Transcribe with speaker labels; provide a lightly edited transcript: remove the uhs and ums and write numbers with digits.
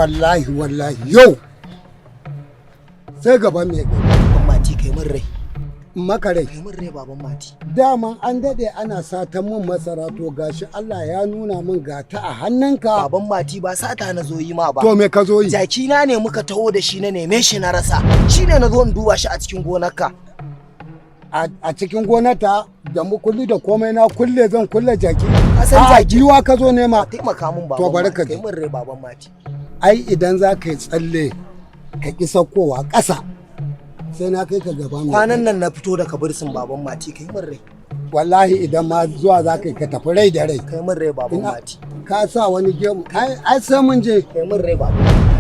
Speaker 1: wallahi yau sai gaban mai
Speaker 2: baban mati kai mun rai
Speaker 1: makarai
Speaker 2: kai mun rai baban mati.
Speaker 1: Daman an dade ana satan mun masara to gashi Allah ya nuna min gata a hannunka.
Speaker 2: Baban mati ba sata na zo yi ma ba.
Speaker 1: To me ka zo yi?
Speaker 2: Jaki na ne muka taho da shi na neme shi na rasa. Shine na zo in duba shi a cikin gonarka.
Speaker 1: A cikin gonata da mukulli da komai na kulle zan kulle jaki.
Speaker 2: Ka san jaki
Speaker 1: giwa ka zo nema.
Speaker 2: Taimaka mun baban.
Speaker 1: To bari ka
Speaker 2: kai mun rai baban mati.
Speaker 1: Ai idan za ka yi tsalle ka ki saukowa ƙasa sai na kai ka gaba mai.
Speaker 2: Kwanan nan na fito daga birsin baban mati kai mun rai.
Speaker 1: Wallahi idan ma zuwa za ka yi ka tafi rai da rai.
Speaker 2: Kai mun rai baban mati.
Speaker 1: Ka sa wani gemu ai sai mun je.
Speaker 2: Kai mun rai baban.